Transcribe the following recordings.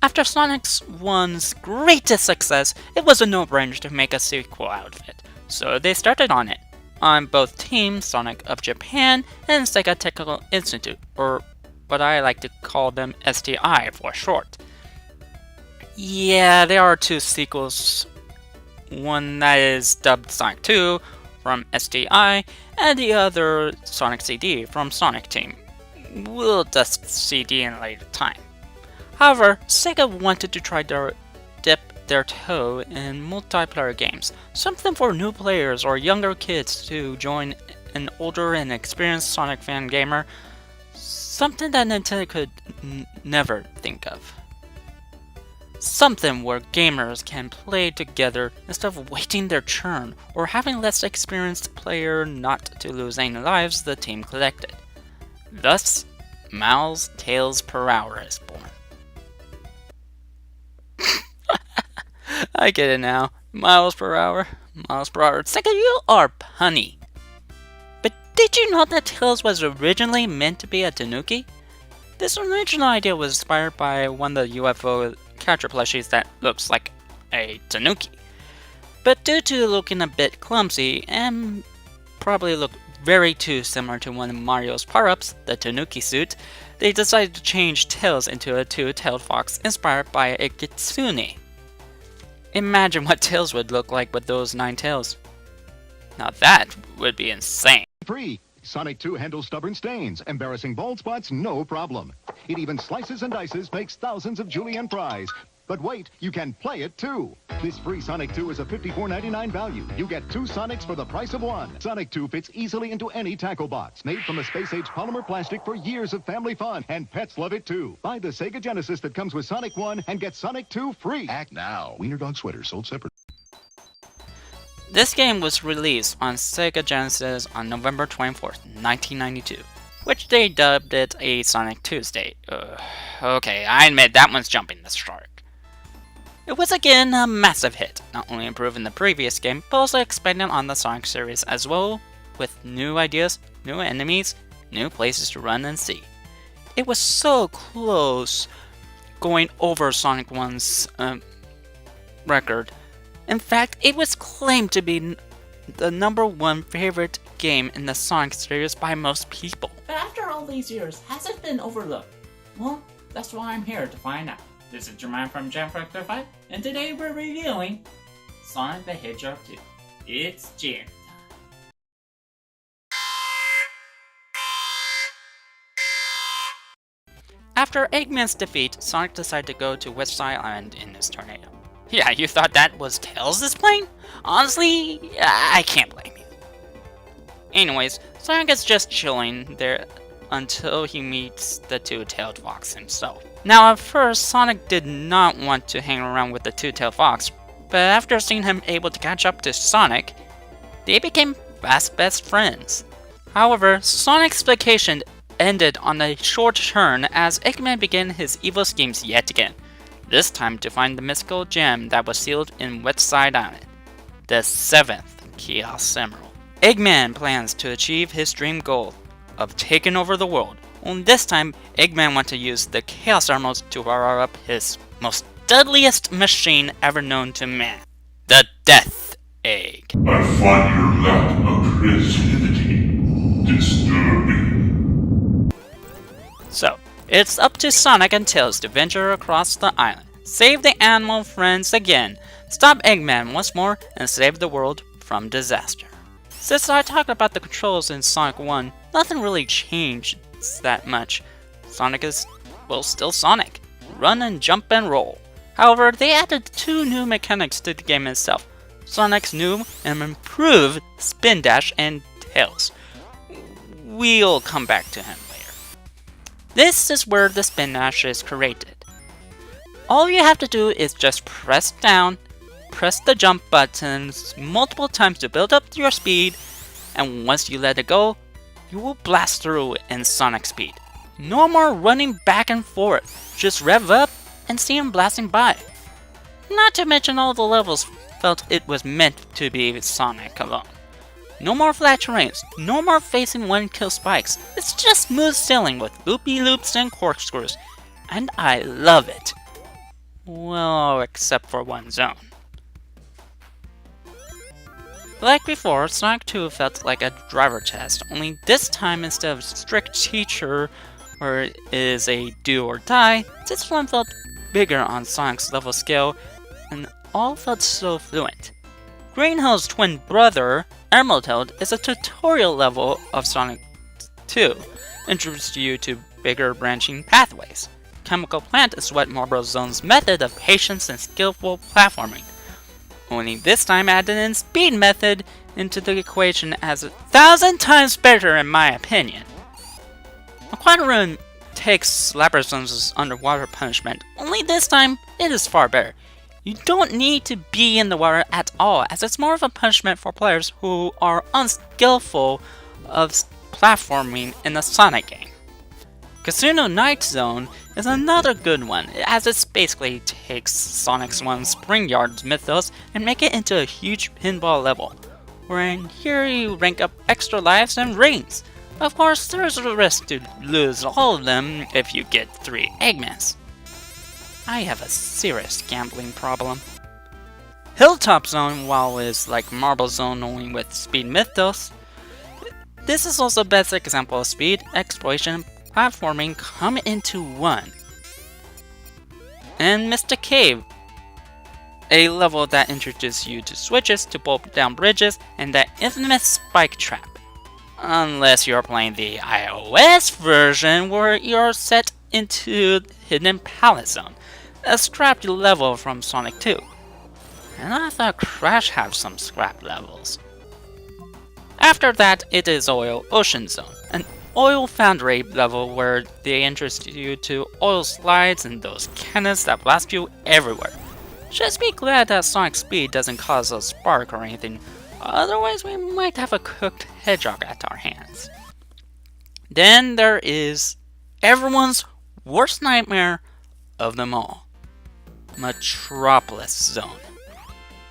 After Sonic 1's greatest success, it was a no-brainer to make a sequel out of it, so they started on it, on both Team Sonic of Japan and Sega Technical Institute, or what I like to call them STI for short. Yeah, there are two sequels, one that is dubbed Sonic 2 from STI, and the other Sonic CD from Sonic Team. We'll discuss CD in a later time. However, Sega wanted to try to dip their toe in multiplayer games, something for new players or younger kids to join an older and experienced Sonic fan gamer, something that Nintendo could never think of. Something where gamers can play together instead of waiting their turn or having less experienced player not to lose any lives the team collected. Thus, Miles Tales Per Hour is born. I get it now. Miles per hour. Miles per hour. Sega, you are punny. But did you know that Tails was originally meant to be a tanuki? This original idea was inspired by one of the UFO character plushies that looks like a tanuki. But due to looking a bit clumsy and probably look very too similar to one of Mario's power-ups, the tanuki suit, they decided to change Tails into a two-tailed fox inspired by a kitsune. Imagine what Tails would look like with those 9 tails. Now that would be insane. Free. Sonic 2 handles stubborn stains, embarrassing bald spots, no problem. It even slices and dices, makes thousands of julienne fries. But wait, you can play it too. This free Sonic 2 is a $54.99 value. You get 2 Sonics for the price of 1. Sonic 2 fits easily into any tackle box. Made from a space-age polymer plastic for years of family fun. And pets love it too. Buy the Sega Genesis that comes with Sonic 1 and get Sonic 2 free. Act now. Wiener Dog Sweater sold separate. This game was released on Sega Genesis on November 24th, 1992, which they dubbed it a Sonic Tuesday. Okay, I admit that one's jumping the shark. It was again a massive hit, not only improving the previous game, but also expanding on the Sonic series as well, with new ideas, new enemies, new places to run and see. It was so close going over Sonic 1's record. In fact, it was claimed to be the #1 favorite game in the Sonic series by most people. But after all these years, has it been overlooked? Well, that's why I'm here to find out. This is Jermaine from Jamfactor 5, and today we're reviewing Sonic the Hedgehog 2. It's jam time. After Eggman's defeat, Sonic decided to go to West Side Island in his tornado. Yeah, you thought that was Tails' plane? Honestly, I can't blame you. Anyways, Sonic is just chilling there until he meets the two-tailed fox himself. Now at first, Sonic did not want to hang around with the two-tailed fox, but after seeing him able to catch up to Sonic, they became fast best friends. However, Sonic's vacation ended on a short turn as Eggman began his evil schemes yet again. This time to find the mystical gem that was sealed in West Side Island, the 7th Chaos Emerald. Eggman plans to achieve his dream goal of taking over the world. Only this time, Eggman wants to use the Chaos Emeralds to power up his most deadliest machine ever known to man, the Death Egg. I find your lack of creativity disturbing. So, it's up to Sonic and Tails to venture across the island, save the animal friends again, stop Eggman once more, and save the world from disaster. Since I talked about the controls in Sonic 1, nothing really changed that much. Sonic is, well, still Sonic. Run and jump and roll. However, they added 2 new mechanics to the game itself. Sonic's new and improved Spin Dash and Tails. We'll come back to him later. This is where the Spin Dash is created. All you have to do is just press down, press the jump buttons multiple times to build up your speed, and once you let it go, you will blast through in Sonic speed. No more running back and forth, just rev up and see him blasting by. Not to mention all the levels felt it was meant to be Sonic alone. No more flat terrains, no more facing one-kill spikes, it's just smooth sailing with loopy loops and corkscrews, and I love it. Well, except for one zone. Like before, Sonic 2 felt like a driver test, only this time instead of strict teacher where it is a do or die, this one felt bigger on Sonic's level scale and all felt so fluent. Green Hill's twin brother, Emerald Hill, is a tutorial level of Sonic 2, introduced you to bigger branching pathways. Chemical Plant is Wet Marble Zone's method of patience and skillful platforming. Only this time added in speed method into the equation as 1,000 times better in my opinion. Aquatic Ruin takes Slapper Zone's underwater punishment, only this time it is far better. You don't need to be in the water at all, as it's more of a punishment for players who are unskillful of platforming in the Sonic game. Casino Night Zone is another good one, as it basically takes Sonic's one Spring Yard mythos and make it into a huge pinball level, wherein here you rank up extra lives and rings. Of course, there's a risk to lose all of them if you get 3 Eggmans. I have a serious gambling problem. Hilltop Zone, while is like Marble Zone only with speed mythos, this is also the best example of speed, exploration, platforming come into one. And Mystic Cave, a level that introduces you to switches to bolt down bridges and that infamous spike trap. Unless you're playing the iOS version where you're set into Hidden Palace Zone, a scrappy level from Sonic 2. And I thought Crash had some scrap levels. After that, it is Oil Ocean Zone, an oil foundry level where they introduce you to oil slides and those cannons that blast you everywhere. Just be glad that Sonic Speed doesn't cause a spark or anything, otherwise we might have a cooked hedgehog at our hands. Then there is everyone's worst nightmare of them all. Metropolis Zone.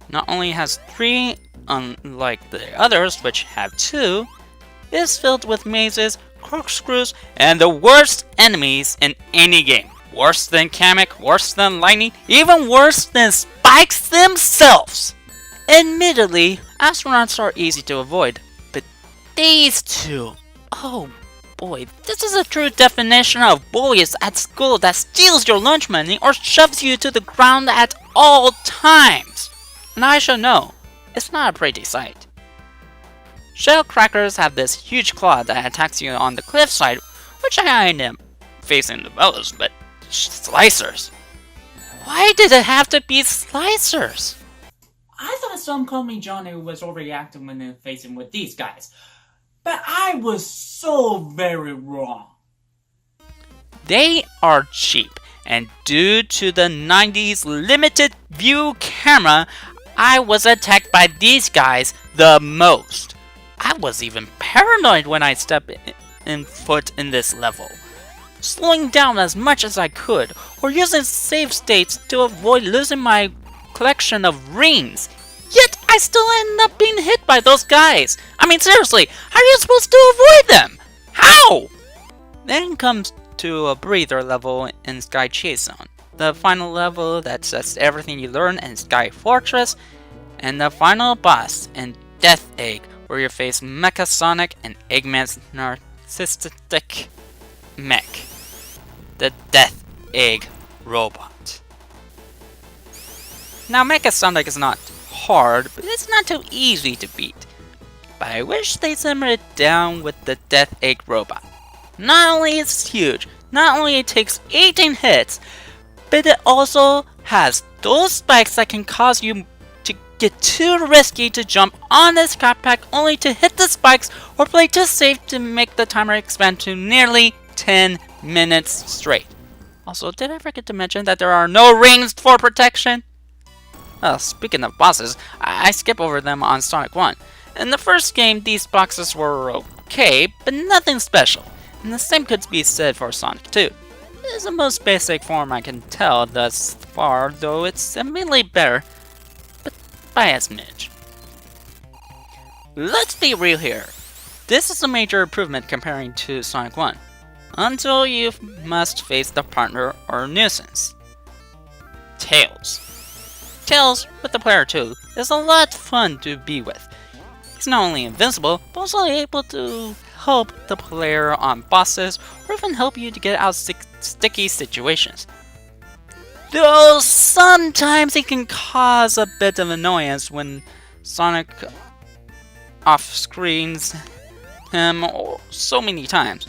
Not only has 3, unlike the others which have 2, it is filled with mazes, corkscrews, and the worst enemies in any game. Worse than Kamek, worse than Lightning, even worse than Spikes themselves! Admittedly, astronauts are easy to avoid, but these two, oh boy, this is a true definition of bullies at school that steals your lunch money or shoves you to the ground at all times. And I should know, it's not a pretty sight. Shell crackers have this huge claw that attacks you on the cliffside, which I end up facing the most, but slicers. Why did it have to be slicers? I thought some called me Johnny was overreacting when facing with these guys. But I was so very wrong. They are cheap, and due to the 90s limited view camera, I was attacked by these guys the most. I was even paranoid when I stepped in foot in this level, slowing down as much as I could, or using save states to avoid losing my collection of rings. Yet I still end up being hit by those guys. I mean, seriously, how are you supposed to avoid them? How? Then comes to a breather level in Sky Chase Zone, the final level that tests everything you learn in Sky Fortress, and the final boss in Death Egg, where you face Mecha Sonic and Eggman's narcissistic mech, the Death Egg robot. Now, Mecha Sonic is not hard, but it's not too easy to beat. But I wish they simmered it down with the Death Egg robot. Not only is it huge, not only it takes 18 hits, but it also has those spikes that can cause you to get too risky to jump on the scrap pack only to hit the spikes or play too safe to make the timer expand to nearly 10 minutes straight. Also, did I forget to mention that there are no rings for protection? Well, speaking of bosses, I skip over them on Sonic 1. In the first game, these bosses were okay, but nothing special. And the same could be said for Sonic 2. It is the most basic form I can tell thus far, though it's admittedly better, but by a smidge. Let's be real here. This is a major improvement comparing to Sonic 1, until you must face the partner or nuisance. Tails. Tails, with the player 2, is a lot of fun to be with. He's not only invincible, but also able to help the player on bosses, or even help you to get out of sticky situations. Though sometimes he can cause a bit of annoyance when Sonic off-screens him so many times.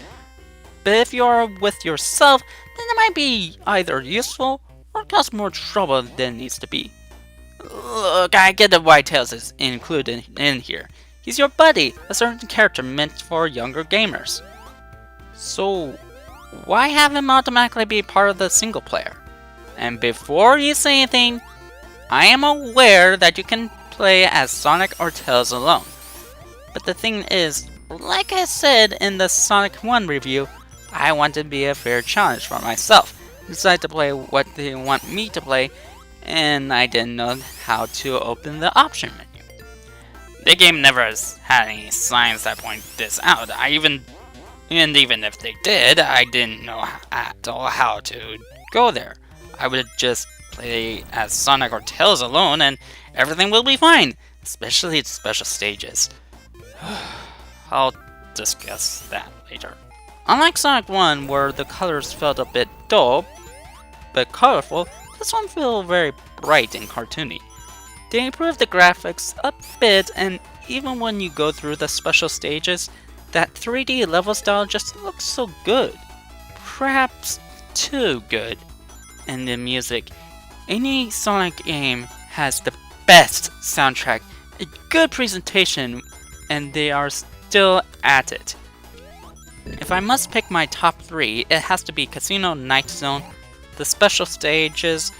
But if you are with yourself, then it might be either useful or cause more trouble than it needs to be. Look, I get that why Tails is included in here. He's your buddy, a certain character meant for younger gamers. So, why have him automatically be part of the single player? And before you say anything, I am aware that you can play as Sonic or Tails alone. But the thing is, like I said in the Sonic 1 review, I want to be a fair challenge for myself. Decide to play what they want me to play, and I didn't know how to open the option menu. The game never has had any signs that point this out. Even if they did, I didn't know at all how to go there. I would just play as Sonic or Tails alone, and everything will be fine, especially its special stages. I'll discuss that later. Unlike Sonic 1, where the colors felt a bit dull but colorful, this one feels very bright and cartoony. They improved the graphics a bit, and even when you go through the special stages, that 3D level style just looks so good. Perhaps too good. And the music. Any Sonic game has the best soundtrack, a good presentation, and they are still at it. If I must pick my top 3, it has to be Casino Night Zone, the special stages,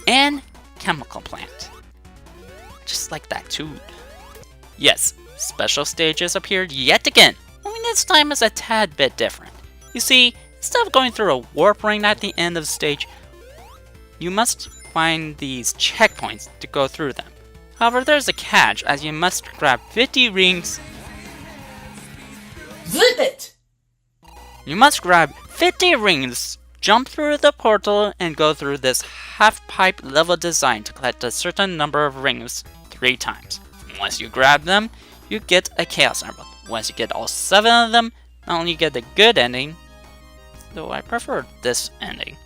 and Chemical Plant. Just like that tune. Yes, special stages appeared yet again, only this time is a tad bit different. You see, instead of going through a warp ring at the end of the stage, you must find these checkpoints to go through them. However, there's a catch, as you must grab 50 rings. Zip it! You must grab 50 rings, jump through the portal, and go through this half-pipe level design to collect a certain number of rings 3 times. Once you grab them, you get a Chaos Emerald. Once you get all 7 of them, not only you get the good ending, though I prefer this ending.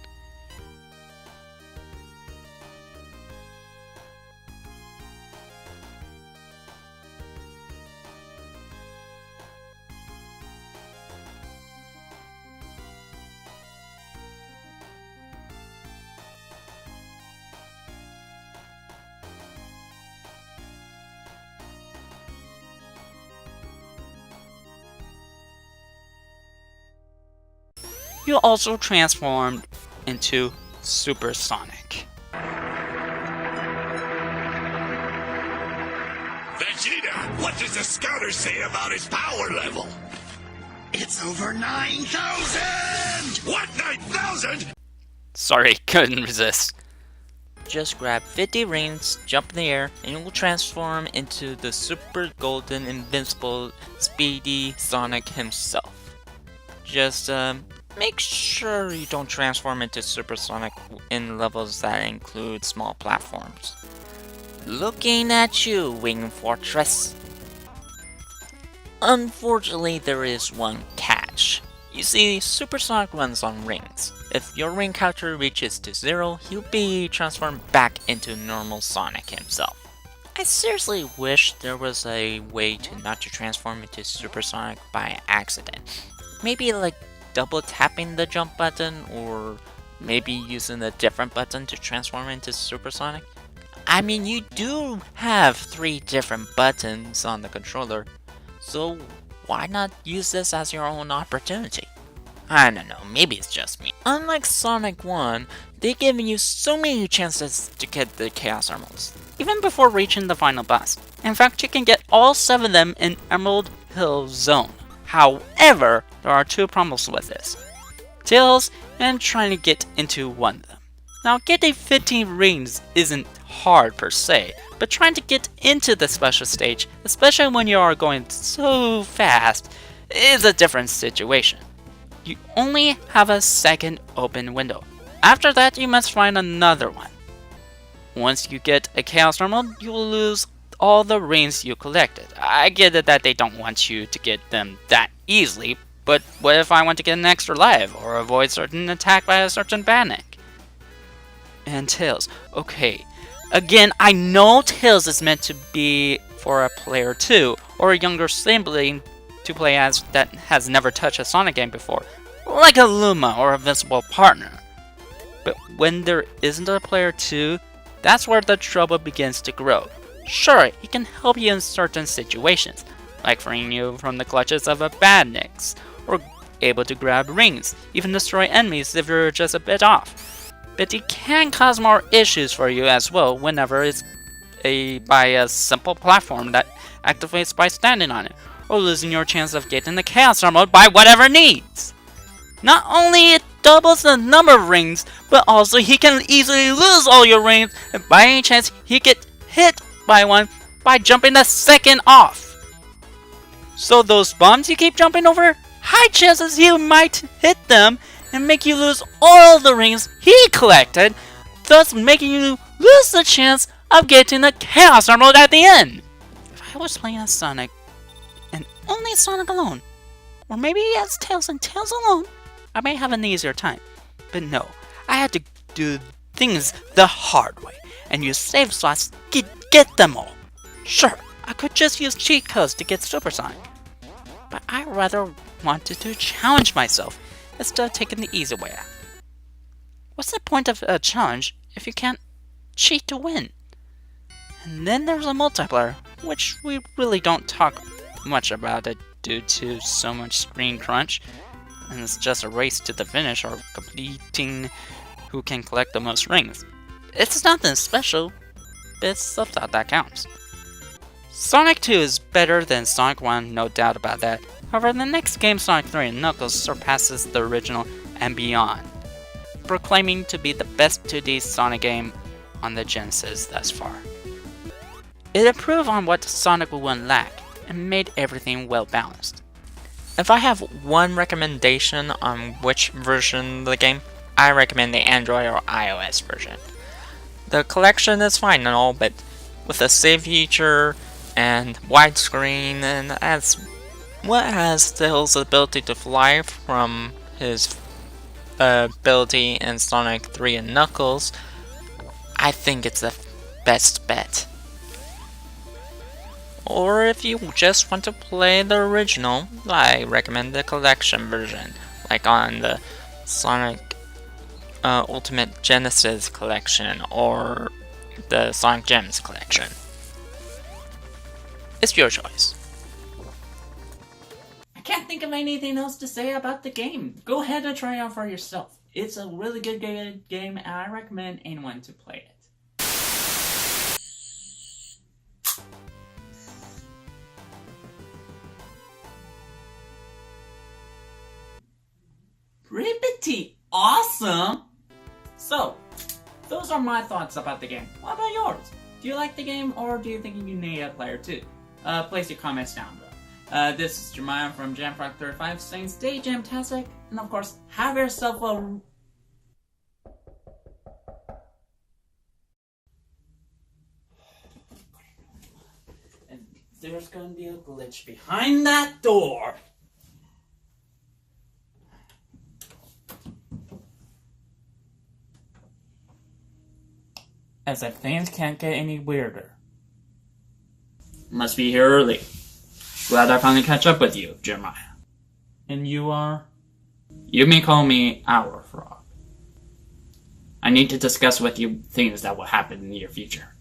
You also transformed into Super Sonic. Vegeta, what does the scouter say about his power level? It's over 9,000! What, 9,000? Sorry, couldn't resist. Just grab 50 rings, jump in the air, and you will transform into the super golden invincible speedy Sonic himself. Just make sure you don't transform into Super Sonic in levels that include small platforms. Looking at you, Wing Fortress. Unfortunately, there is one catch. You see, Super Sonic runs on rings. If your ring counter reaches to 0, he'll be transformed back into normal Sonic himself. I seriously wish there was a way not to transform into Super Sonic by accident. Maybe like double tapping the jump button, or maybe using a different button to transform into Super Sonic. I mean, you do have 3 different buttons on the controller, so why not use this as your own opportunity? I don't know, maybe it's just me. Unlike Sonic 1, they've given you so many chances to get the Chaos Emeralds, even before reaching the final boss. In fact, you can get all 7 of them in Emerald Hill Zone. However, there are 2 problems with this. Tails and trying to get into one of them. Now, getting 15 rings isn't hard per se, but trying to get into the special stage, especially when you are going so fast, is a different situation. You only have a second open window. After that, you must find another one. Once you get a Chaos Emerald, you will lose all the rings you collected. I get it that they don't want you to get them that easily, but what if I want to get an extra life, or avoid certain attack by a certain bandit? And Tails. Okay, again, I know Tails is meant to be for a player 2, or a younger sibling to play as that has never touched a Sonic game before, like a Luma or a Invincible Partner. But when there isn't a player 2, that's where the trouble begins to grow. Sure, he can help you in certain situations, like freeing you from the clutches of a badniks, or able to grab rings, even destroy enemies if you're just a bit off. But he can cause more issues for you as well whenever it's by a simple platform that activates by standing on it, or losing your chance of getting the Chaos Emerald by whatever needs. Not only it doubles the number of rings, but also he can easily lose all your rings if by any chance he gets hit by one by jumping the second off. So those bombs you keep jumping over, high chances he might hit them and make you lose all the rings he collected, thus making you lose the chance of getting the Chaos Emerald at the end. If I was playing as Sonic, and only Sonic alone, or maybe as Tails and Tails alone, I may have an easier time. But no, I had to do things the hard way, and use save slots to get them all. Sure, I could just use cheat codes to get Super Sonic, but I rather wanted to challenge myself instead of taking the easy way out. What's the point of a challenge if you can't cheat to win? And then there's a multiplayer, which we really don't talk much about it due to so much screen crunch, and it's just a race to the finish or completing who can collect the most rings. It's nothing special, but it's the thought that counts. Sonic 2 is better than Sonic 1, no doubt about that. However, the next game, Sonic 3 and Knuckles, surpasses the original and beyond, proclaiming to be the best 2D Sonic game on the Genesis thus far. It improved on what Sonic 1 lacked, and made everything well balanced. If I have one recommendation on which version of the game, I recommend the Android or iOS version. The collection is fine and all, but with a save feature and widescreen, and as well as Tails' ability to fly from his ability in Sonic 3 and Knuckles, I think it's the best bet. Or if you just want to play the original, I recommend the collection version, like on the Sonic Ultimate Genesis collection or the Sonic Gems collection. It's your choice. I can't think of anything else to say about the game. Go ahead and try it out for yourself. It's a really good game, and I recommend anyone to play it. Pretty awesome! So, those are my thoughts about the game. What about yours? Do you like the game, or do you think you need a player too? Place your comments down below. This is Jeremiah from Jamfrog35 saying stay jamtastic, and of course, have yourself a... And there's gonna be a glitch behind that door! As if things can't get any weirder. Must be here early. Glad I finally catch up with you, Jeremiah. And you are? You may call me Our Frog. I need to discuss with you things that will happen in the near future.